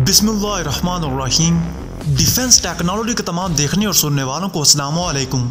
बिस्मिल्लाहिर्रहमानिर्रहीम। Defence technology के तमाम देखने और सुनने वालों को अस्सलामु अलैकुम।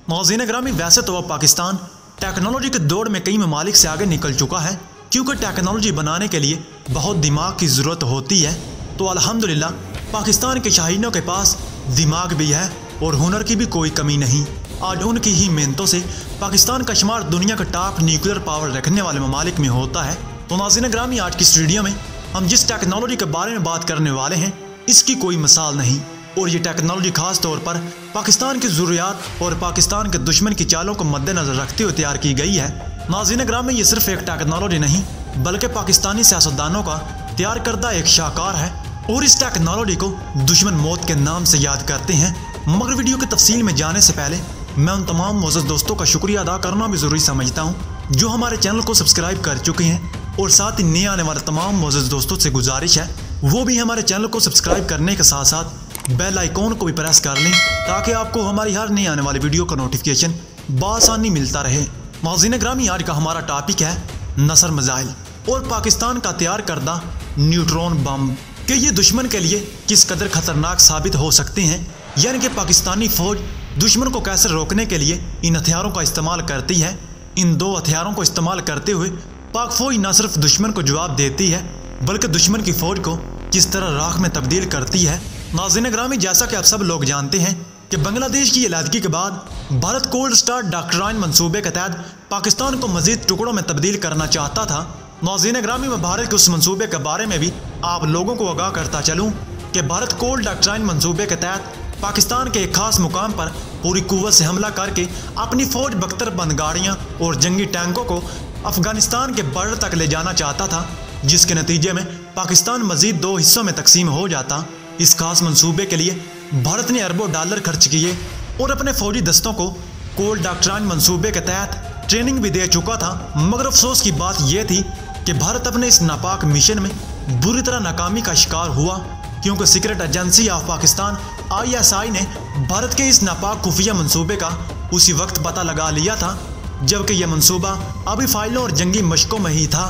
नाज़रीन ग्रामी, वैसे तो अब पाकिस्तान टेक्नोलॉजी के दौड़ में कई ममालिक से आगे निकल चुका है, क्योंकि टेक्नोलॉजी बनाने के लिए बहुत दिमाग की ज़रूरत होती है। तो अल्हम्दुलिल्लाह पाकिस्तान के शाहीनों के पास दिमाग भी है और हुनर की भी कोई कमी नहीं। आज उनकी ही मेहनतों से पाकिस्तान का शुमार दुनिया का टॉप न्यूक्लियर पावर रखने वाले ममालिक में होता है। तो नाज़रीन ग्रामी, आज की इस वीडियो में हम जिस टेक्नोलॉजी के बारे में बात करने वाले हैं, इसकी कोई मिसाल नहीं, और ये टेक्नोलॉजी खास तौर पर पाकिस्तान की ज़रूरियात और पाकिस्तान के दुश्मन की चालों को मद्देनजर रखते हुए तैयार की गई है। नाज़रीन ग्रामी, ये सिर्फ एक टेक्नोलॉजी नहीं बल्कि पाकिस्तानी सियासतदानों का तैयार करदा एक शाहकार है, और इस टेक्नोलॉजी को दुश्मन मौत के नाम से याद करते हैं। मगर वीडियो की तफसील में जाने से पहले मैं उन तमाम मोअज़्ज़ज़ दोस्तों का शुक्रिया अदा करना भी ज़रूरी समझता हूँ जो हमारे चैनल को सब्सक्राइब कर चुके हैं, और साथ ही नए आने वाले तमाम मोअज़्ज़ज़ दोस्तों से गुजारिश है वो भी हमारे चैनल को सब्सक्राइब करने के साथ साथ बेल आइकॉन को भी प्रेस कर लें, ताकि आपको हमारी हर नई आने वाली वीडियो का नोटिफिकेशन बआसानी मिलता रहे। नाज़रीन ग्रामी, आज का हमारा टॉपिक है नसर मिसाइल और पाकिस्तान का तैयार करदा न्यूट्रॉन बम कि ये दुश्मन के लिए किस कदर खतरनाक साबित हो सकते हैं, यानी कि पाकिस्तानी फौज दुश्मन को कैसे रोकने के लिए इन हथियारों का इस्तेमाल करती है। इन दो हथियारों को इस्तेमाल करते हुए पाक फौज न सिर्फ दुश्मन को जवाब देती है बल्कि दुश्मन की फौज को किस तरह राख में तब्दील करती है। नाज़रीन ग्रामी, जैसा कि आप सब लोग जानते हैं कि बांग्लादेश की अलहदगी के बाद भारत कोल्ड स्टार डॉक्ट्राइन मंसूबे के तहत पाकिस्तान को मजीद टुकड़ों में तब्दील करना चाहता था। नाज़रीन ग्रामी, मैं भारत के उस मंसूबे के बारे में भी आप लोगों को आगाह करता चलूँ कि भारत कोल्ड डॉक्ट्राइन मंसूबे के तहत पाकिस्तान के एक खास मुकाम पर पूरी कुव्वत से हमला करके अपनी फौज बख्तरबंद गाड़ियाँ और जंगी टैंकों को अफगानिस्तान के बॉर्डर तक ले जाना चाहता था, जिसके नतीजे में पाकिस्तान मजीद दो हिस्सों में तकसीम हो जाता। इस खास मंसूबे के लिए भारत ने अरबों डॉलर खर्च किए और अपने फौजी दस्तों को कोल्ड डॉक्ट्राइन मंसूबे के तहत ट्रेनिंग भी दे चुका था। मगर अफसोस की बात यह थी कि भारत अपने इस नापाक मिशन में बुरी तरह नाकामी का शिकार हुआ, क्योंकि secret agency of Pakistan ISI ने भारत के इस नापाक खुफिया मंसूबे का उसी वक्त पता लगा लिया था जबकि यह मंसूबा अभी फाइलों और जंगी मशकों में ही था।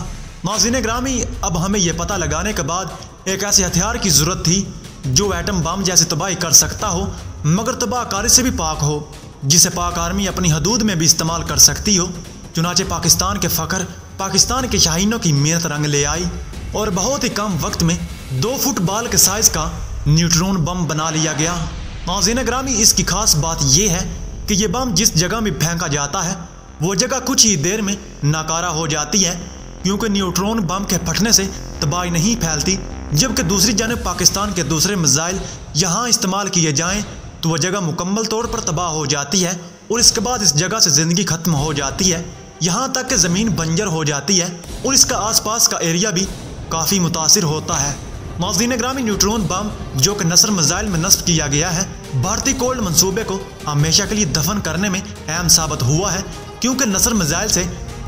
नाज़रीन ग्रामी, अब हमें यह पता लगाने के बाद एक ऐसे हथियार की ज़रूरत थी जो एटम बम जैसे तबाही कर सकता हो, मगर तबाहकारी से भी पाक हो, जिसे पाक आर्मी अपनी हदूद में भी इस्तेमाल कर सकती हो। चुनाचे पाकिस्तान के फ़ख्र, पाकिस्तान के शाहीनों की मेहनत रंग ले आई और बहुत ही कम वक्त में 2 फुट बाल के साइज़ का न्यूट्रॉन बम बना लिया गया। नाज़रीन ग्रामी, इसकी खास बात यह है कि यह बम जिस जगह में फेंका जाता है वो जगह कुछ ही देर में नाकारा हो जाती है, क्योंकि न्यूट्रॉन बम के फटने से तबाही नहीं फैलती, जबकि दूसरी जानब पाकिस्तान के दूसरे मिसाइल यहाँ इस्तेमाल किए जाएं तो वह जगह मुकम्मल तौर पर तबाह हो जाती है और इसके बाद इस जगह से ज़िंदगी ख़त्म हो जाती है, यहाँ तक कि ज़मीन बंजर हो जाती है और इसका आसपास का एरिया भी काफ़ी मुतासिर होता है। नाज़रीन ग्रामी, न्यूट्रॉन बम जो कि नसर मिसाइल में नस्ब किया गया है, भारतीय कोल्ड मंसूबे को हमेशा के लिए दफन करने में अहम साबित हुआ है, क्योंकि नसर मिसाइल से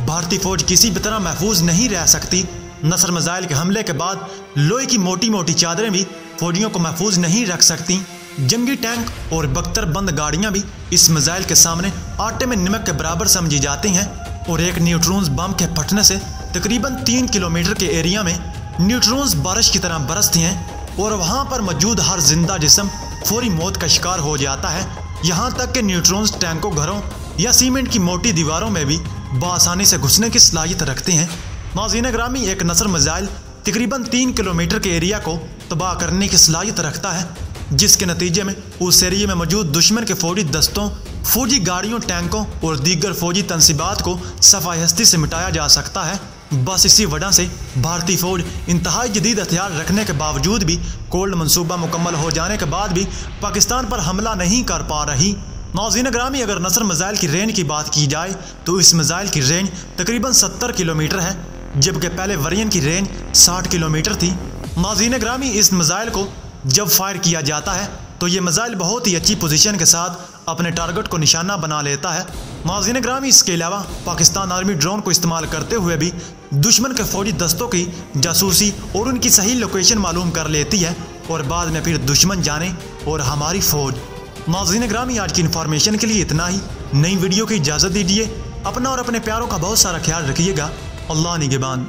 भारतीय फौज किसी भी तरह महफूज नहीं रह सकती। नसर मिसाइल के हमले के बाद लोहे की मोटी मोटी चादरें भी फौजियों को महफूज नहीं रख सकती। जंगी टैंक और बख्तरबंद गाड़ियां भी इस मिसाइल के सामने आटे में नमक के बराबर समझी जाती हैं, और एक न्यूट्रॉन बम के फटने से तकरीबन 3 किलोमीटर के एरिया में न्यूट्रॉन्स बारिश की तरह बरसते हैं और वहाँ पर मौजूद हर जिंदा जिस्म फौरी मौत का शिकार हो जाता है। यहाँ तक कि न्यूट्रॉन्स टैंकों, घरों या सीमेंट की मोटी दीवारों में भी बआसानी से घुसने की सलाहियत रखते हैं। नाज़रीन ग्रामी, एक नसर मिसाइल तकरीबन 3 किलोमीटर के एरिया को तबाह करने की सलाहियत रखता है, जिसके नतीजे में उस एरिया में मौजूद दुश्मन के फौजी दस्तों, फौजी गाड़ियों, टैंकों और दीगर फौजी तनसीबात को सफाई हस्ती से मिटाया जा सकता है। बस इसी वजह से भारतीय फौज इंतहाई जदीद हथियार रखने के बावजूद भी कोल्ड मंसूबा मुकम्मल हो जाने के बाद भी पाकिस्तान पर हमला नहीं कर पा रही। नाज़रीन ग्रामी, अगर नसर मिसाइल की रेंज की बात की जाए तो इस मिसाइल की रेंज तकरीबन 70 किलोमीटर है, जबकि पहले वेरिएंट की रेंज 60 किलोमीटर थी। नाज़रीन ग्रामी, इस मिसाइल को जब फायर किया जाता है तो ये मिसाइल बहुत ही अच्छी पोजीशन के साथ अपने टारगेट को निशाना बना लेता है। नाज़रीन ग्रामी, इसके अलावा पाकिस्तान आर्मी ड्रोन को इस्तेमाल करते हुए भी दुश्मन के फौजी दस्तों की जासूसी और उनकी सही लोकेशन मालूम कर लेती है, और बाद में फिर दुश्मन जाने और हमारी फौज। नाज़रीन ग्रामी, आज की इन्फॉर्मेशन के लिए इतना ही। नई वीडियो की इजाज़त दीजिए। अपना और अपने प्यारों का बहुत सारा ख्याल रखिएगा। अल्लाह निगहबान।